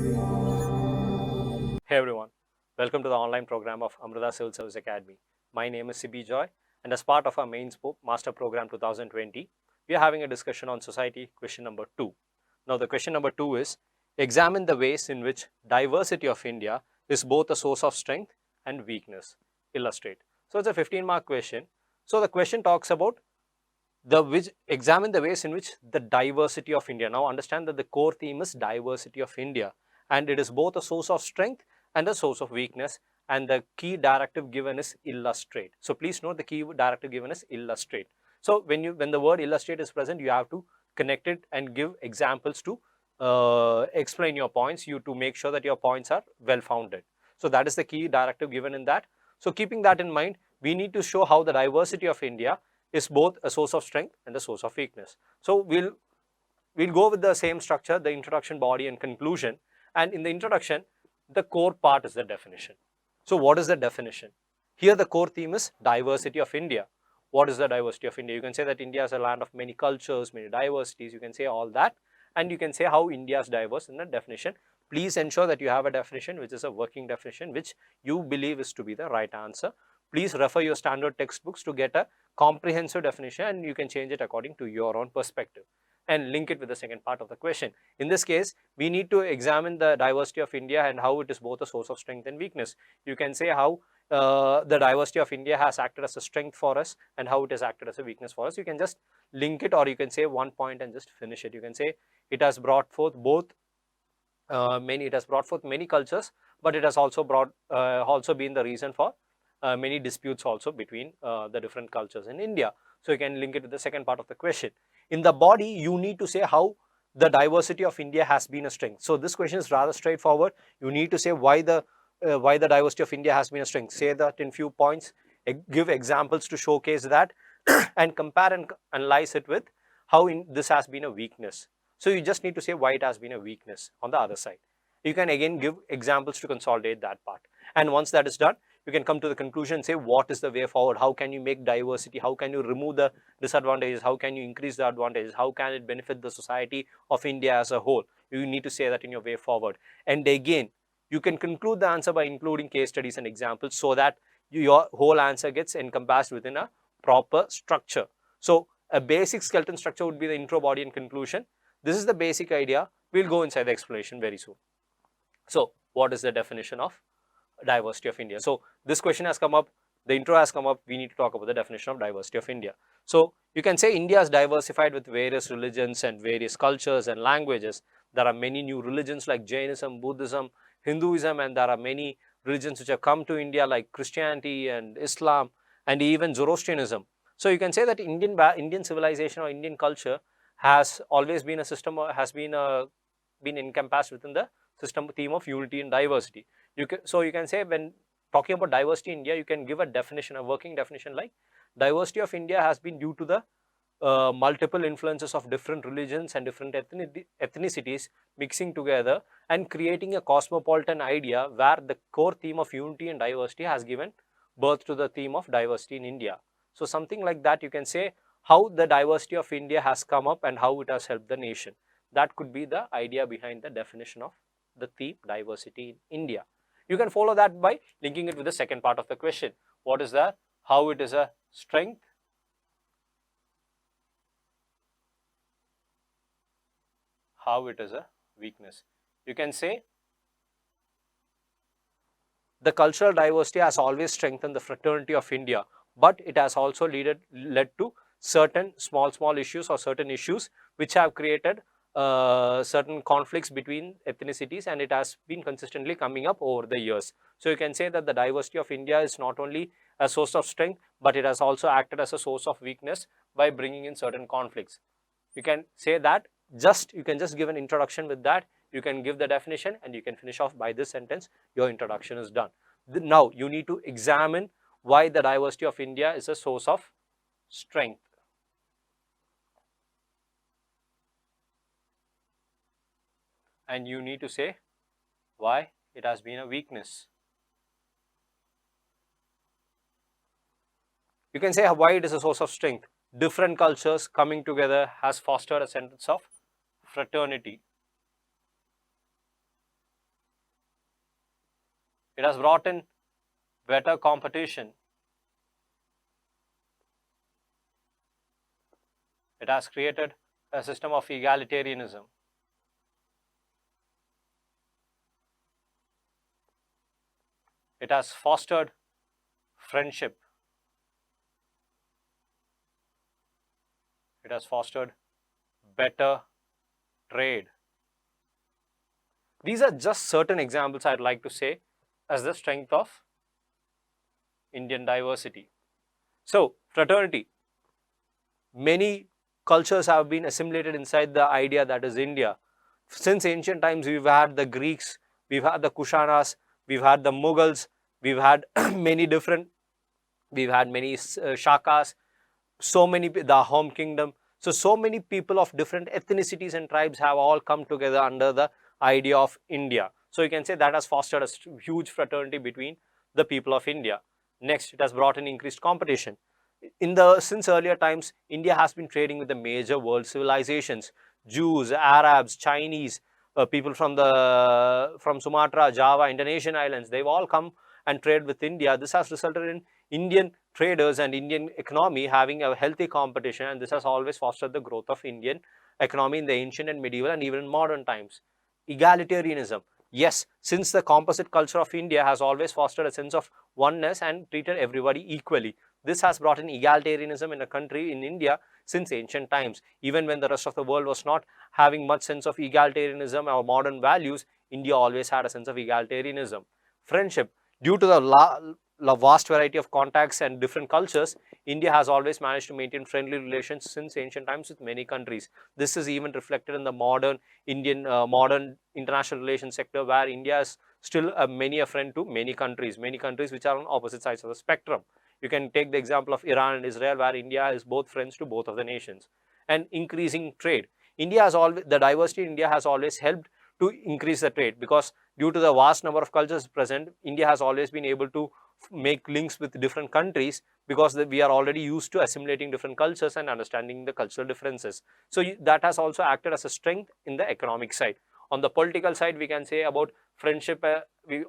Hey everyone, welcome to the online program of Amrita Civil Service Academy. My name is Sibi Joy, and as part of our main master program 2020, we are having a discussion on society question number 2. Now the question number 2 is, examine the ways in which diversity of India is both a source of strength and weakness. Illustrate. So it's a 15-mark question. So the question talks about examine the ways in which the diversity of India. Now understand that the core theme is diversity of India, and it is both a source of strength and a source of weakness, and the key directive given is illustrate. So please note the key directive given is illustrate. So when the word illustrate is present, you have to connect it and give examples to explain your points, to make sure that your points are well founded. So that is the key directive given in that. So keeping that in mind, we need to show how the diversity of India is both a source of strength and a source of weakness. So we'll go with the same structure, the introduction, body and conclusion. And in the introduction, the core part is the definition. So what is the definition? Here the core theme is diversity of India. What is the diversity of India? You can say that India is a land of many cultures, many diversities. You can say all that, and you can say how India is diverse in the definition. Please ensure that you have a definition which is a working definition which you believe is to be the right answer. Please refer your standard textbooks to get a comprehensive definition, and you can change it according to your own perspective and link it with the second part of the question. In this case, we need to examine the diversity of India and how it is both a source of strength and weakness. You can say how the diversity of India has acted as a strength for us and how it has acted as a weakness for us. You can just link it, or you can say one point and just finish it. You can say it has brought forth many cultures, but it has also been the reason for many disputes also between the different cultures in India. So you can link it with the second part of the question. In the body, you need to say how the diversity of India has been a strength. So this question is rather straightforward. You need to say why the diversity of India has been a strength. Say that in few points, give examples to showcase that, and compare and analyze it with how this has been a weakness. So you just need to say why it has been a weakness on the other side. You can again give examples to consolidate that part. And once that is done, you can come to the conclusion and say what is the way forward, how can you make diversity, how can you remove the disadvantages, how can you increase the advantages, how can it benefit the society of India as a whole. You need to say that in your way forward. And again, you can conclude the answer by including case studies and examples so that your whole answer gets encompassed within a proper structure. So a basic skeleton structure would be the intro, body and conclusion. This is the basic idea. We'll go inside the explanation very soon. So what is the definition of diversity of India? So this question has come up, the intro has come up, we need to talk about the definition of diversity of India. So you can say India is diversified with various religions and various cultures and languages. There are many new religions like Jainism, Buddhism, Hinduism, and there are many religions which have come to India like Christianity and Islam and even Zoroastrianism. So you can say that Indian civilization or Indian culture has always been a system, been encompassed within the system theme of unity and diversity. So you can say when talking about diversity in India, you can give a definition, a working definition like diversity of India has been due to the multiple influences of different religions and different ethnicities mixing together and creating a cosmopolitan idea where the core theme of unity and diversity has given birth to the theme of diversity in India. So something like that, you can say how the diversity of India has come up and how it has helped the nation. That could be the idea behind the definition of the theme diversity in India. You can follow that by linking it with the second part of the question. What is that? How it is a strength, how it is a weakness. You can say the cultural diversity has always strengthened the fraternity of India, but it has also led to certain small issues or certain issues which have created certain conflicts between ethnicities, and it has been consistently coming up over the years. So you can say that the diversity of India is not only a source of strength, but it has also acted as a source of weakness by bringing in certain conflicts. You can say that you can just give an introduction with that, you can give the definition, and you can finish off by this sentence. Your introduction is done. Now you need to examine why the diversity of India is a source of strength. And you need to say why it has been a weakness. You can say why it is a source of strength. Different cultures coming together has fostered a sense of fraternity. It has brought in better competition. It has created a system of egalitarianism. It has fostered friendship. It has fostered better trade. These are just certain examples I'd like to say as the strength of Indian diversity. So, fraternity. Many cultures have been assimilated inside the idea that is India. Since ancient times, we've had the Greeks, we've had the Kushanas, we've had the Mughals, we've had many different, we've had many Shakas, so many, the home kingdom. So many people of different ethnicities and tribes have all come together under the idea of India. So you can say that has fostered a huge fraternity between the people of India. Next, it has brought in increased competition. Since earlier times, India has been trading with the major world civilizations, Jews, Arabs, Chinese, people from Sumatra, Java, Indonesian islands. They've all come and trade with India. This has resulted in Indian traders and Indian economy having a healthy competition, and this has always fostered the growth of Indian economy in the ancient and medieval and even modern times. Egalitarianism. Yes, since the composite culture of India has always fostered a sense of oneness and treated everybody equally. This has brought in egalitarianism in a country in India since ancient times. Even when the rest of the world was not having much sense of egalitarianism or modern values, India always had a sense of egalitarianism. Friendship. Due to the vast variety of contacts and different cultures, India has always managed to maintain friendly relations since ancient times with many countries. This is even reflected in the modern modern international relations sector, where India is still many a friend to many countries which are on opposite sides of the spectrum. You can take the example of Iran and Israel, where India is both friends to both of the nations. And increasing trade. The diversity in India has always helped to increase the trade, because due to the vast number of cultures present, India has always been able to make links with different countries, because we are already used to assimilating different cultures and understanding the cultural differences. So that has also acted as a strength in the economic side. On the political side, we can say about friendship.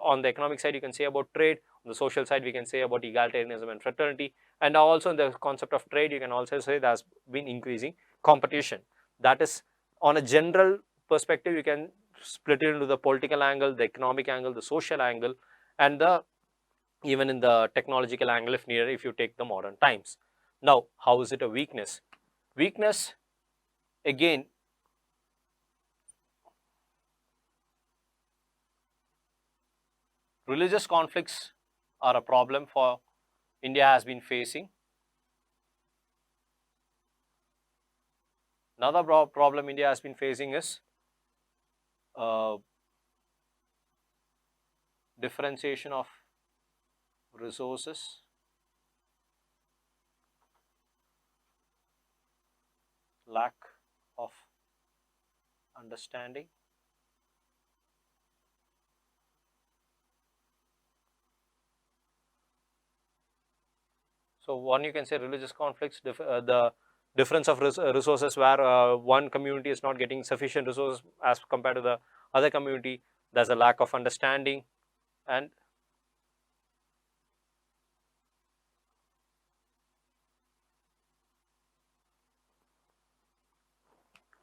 On the economic side, you can say about trade. On the social side, we can say about egalitarianism and fraternity. And also in the concept of trade, you can also say there has been increasing competition. That is, on a general perspective, you can split it into the political angle, the economic angle, the social angle, and even in the technological angle if needed, if you take the modern times. Now, how is it a weakness? Weakness, again, religious conflicts are a problem for India has been facing. Another problem India has been facing is differentiation of resources, lack of understanding. So one, you can say religious conflicts, the difference of resources, where one community is not getting sufficient resources as compared to the other community. There's a lack of understanding. And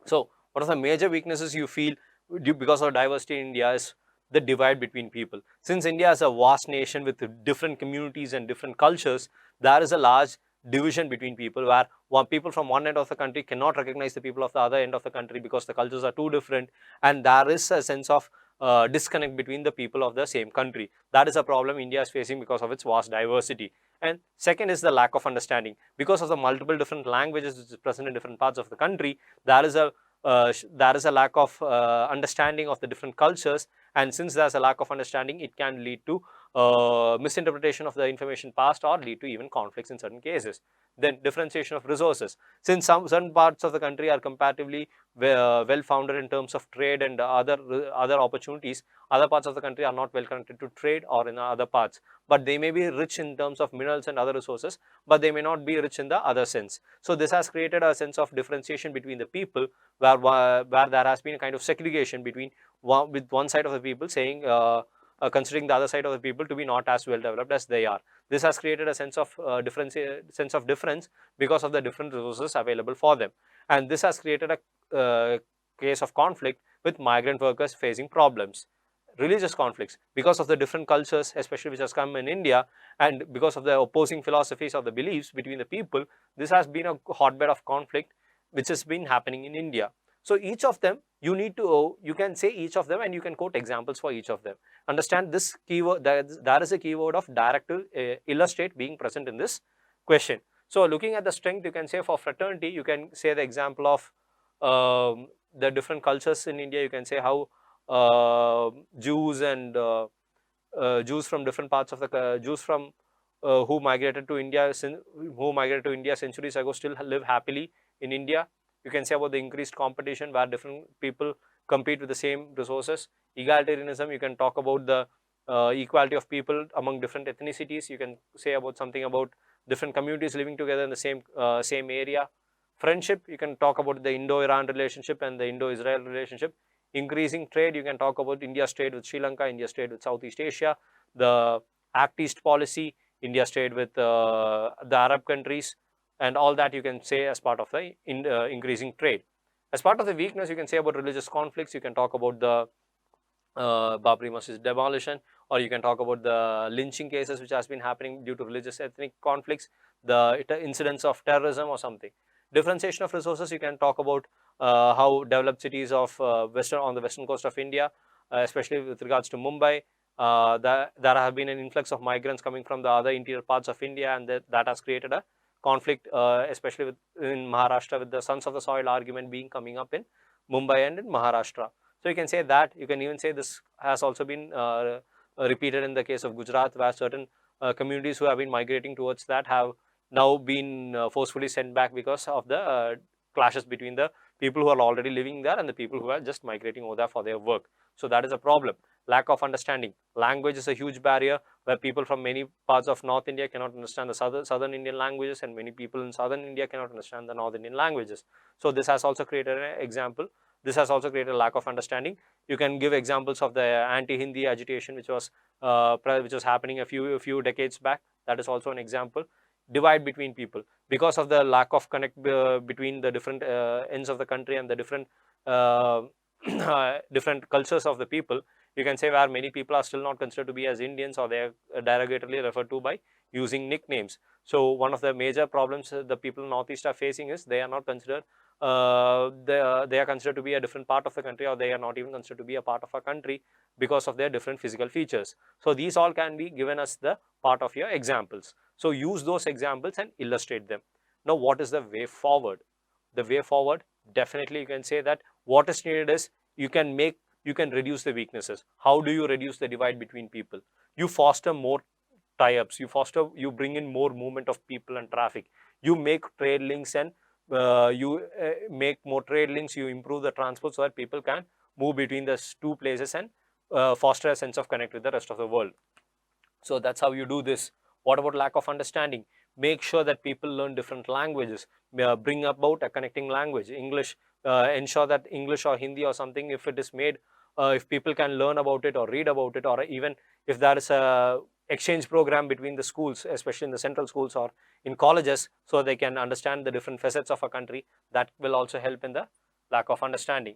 so one of the major weaknesses you feel because of diversity in India is the divide between people. Since India is a vast nation with different communities and different cultures, there is a large division between people, where people from one end of the country cannot recognize the people of the other end of the country because the cultures are too different, and there is a sense of disconnect between the people of the same country. That is a problem India is facing because of its vast diversity. And second is the lack of understanding. Because of the multiple different languages which is present in different parts of the country, there is a lack of understanding of the different cultures, and since there's a lack of understanding, it can lead to misinterpretation of the information passed, or lead to even conflicts in certain cases. Then differentiation of resources. Since certain parts of the country are comparatively well founded in terms of trade and other opportunities, other parts of the country are not well connected to trade or in other parts, but they may be rich in terms of minerals and other resources, but they may not be rich in the other sense. So this has created a sense of differentiation between the people, where there has been a kind of segregation between with one side of the people saying considering the other side of the people to be not as well developed as they are. This has created a sense of difference because of the different resources available for them, and this has created a case of conflict with migrant workers facing problems. Religious conflicts, because of the different cultures, especially which has come in India, and because of the opposing philosophies or the beliefs between the people, this has been a hotbed of conflict which has been happening in India. So each of them, you need to, you can say each of them and you can quote examples for each of them. Understand this keyword, there is a keyword of direct to illustrate being present in this question. So looking at the strength, you can say for fraternity, you can say the example of the different cultures in India. You can say how Jews and Jews from different parts of the Jews from who migrated to India centuries ago still live happily in India. You can say about the increased competition where different people compete with the same resources. Egalitarianism, you can talk about the equality of people among different ethnicities. You can say about something about different communities living together in the same area. Friendship, you can talk about the Indo-Iran relationship and the Indo-Israel relationship. Increasing trade, you can talk about India's trade with Sri Lanka, India's trade with Southeast Asia, the Act East policy, India's trade with the Arab countries, and all that you can say as part of the increasing trade. As part of the weakness, you can say about religious conflicts, you can talk about the Babri Masjid demolition, or you can talk about the lynching cases which has been happening due to religious ethnic conflicts, the incidents of terrorism or something. Differentiation of resources, you can talk about how developed cities of on the western coast of India, especially with regards to Mumbai, there have been an influx of migrants coming from the other interior parts of India, and that has created a conflict, especially in Maharashtra, with the sons of the soil argument being coming up in Mumbai and in Maharashtra. So you can say that. You can even say this has also been repeated in the case of Gujarat, where certain communities who have been migrating towards that have now been forcefully sent back because of the clashes between the people who are already living there and the people who are just migrating over there for their work. So that is a problem. Lack of understanding. Language is a huge barrier where people from many parts of North India cannot understand the southern Indian languages, and many people in southern India cannot understand the North Indian languages. So this has also created an example. This has also created a lack of understanding. You can give examples of the anti-Hindi agitation which was happening a few decades back. That is also an example. Divide between people because of the lack of connect between the different ends of the country and the different different cultures of the people. You can say where many people are still not considered to be as Indians, or they are derogatorily referred to by using nicknames. So one of the major problems the people in Northeast are facing is they are not considered they are considered to be a different part of the country, or they are not even considered to be a part of a country because of their different physical features. So these all can be given as the part of your examples. So use those examples and illustrate them. Now, what is the way forward? The way forward, definitely you can say that what is needed is you can reduce the weaknesses. How do you reduce the divide between people? You foster more tie-ups, you bring in more movement of people and traffic. You make trade links and you make more trade links, you improve the transport so that people can move between the two places and foster a sense of connect with the rest of the world. So that's how you do this. What about lack of understanding? Make sure that people learn different languages. Bring about a connecting language. English, ensure that English or Hindi or something, if it is made, if people can learn about it or read about it, or even if there is a exchange program between the schools, especially in the central schools or in colleges, so they can understand the different facets of a country, that will also help in the lack of understanding.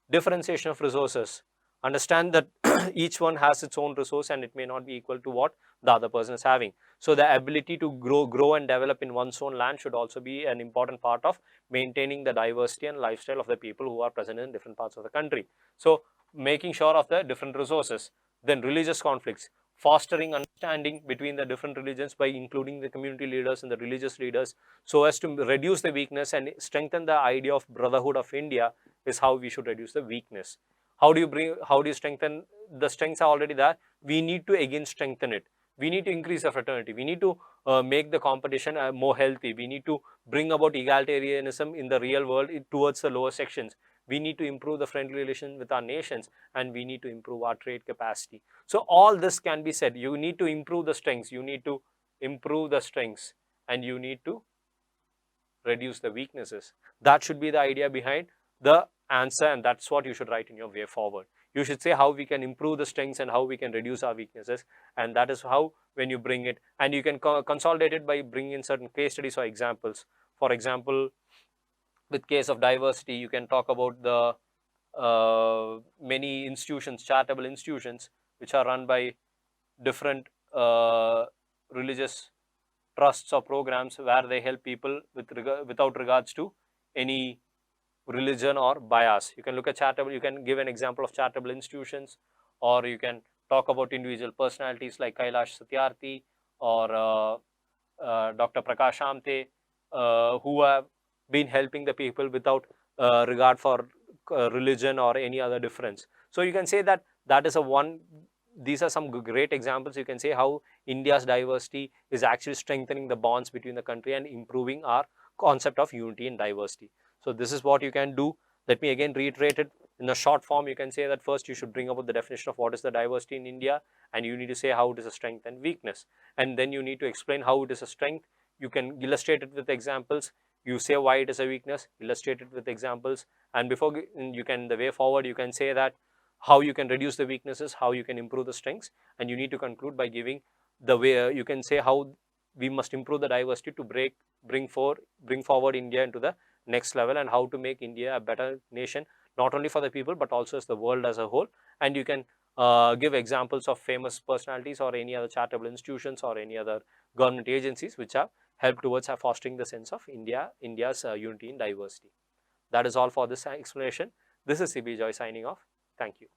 Differentiation of resources. Understand that each one has its own resource and it may not be equal to what the other person is having. So the ability to grow and develop in one's own land should also be an important part of maintaining the diversity and lifestyle of the people who are present in different parts of the country. So making sure of the different resources. Then religious conflicts. Fostering understanding between the different religions by including the community leaders and the religious leaders, so as to reduce the weakness and strengthen the idea of brotherhood of India, is how we should reduce the weakness. How do you strengthen? The strengths are already there. We need to again strengthen it. We need to increase the fraternity. We need to make the competition more healthy. We need to bring about egalitarianism in the real world towards the lower sections. We need to improve the friendly relation with our nations, and we need to improve our trade capacity. So all this can be said. You need to improve the strengths. You need to improve the strengths, and you need to reduce the weaknesses. That should be the idea behind the answer, and that's what you should write in your way forward. You should say how we can improve the strengths and how we can reduce our weaknesses, and that is how when you bring it, and you can consolidate it by bringing in certain case studies or examples. For example, with case of diversity, you can talk about the many institutions, charitable institutions, which are run by different religious trusts or programs where they help people without regards to any religion or bias. You can look at charitable, you can give an example of charitable institutions, or you can talk about individual personalities like Kailash Satyarthi or Dr. Prakash Amte, who have been helping the people without regard for religion or any other difference. So you can say that that is a one, these are some great examples. You can say how India's diversity is actually strengthening the bonds between the country and improving our concept of unity and diversity. So this is what you can do. Let me again reiterate it in a short form. You can say that first you should bring about the definition of what is the diversity in India, and you need to say how it is a strength and weakness, and then you need to explain how it is a strength. You can illustrate it with examples. You say why it is a weakness, illustrate it with examples, and before you can, the way forward, you can say that how you can reduce the weaknesses, how you can improve the strengths, and you need to conclude by giving the way you can say how we must improve the diversity to bring forward India into the next level, and how to make India a better nation, not only for the people but also as the world as a whole. And you can give examples of famous personalities or any other charitable institutions or any other government agencies which have helped towards fostering the sense of India's unity in diversity. That is all for this explanation. This is CB Joy signing off. Thank you.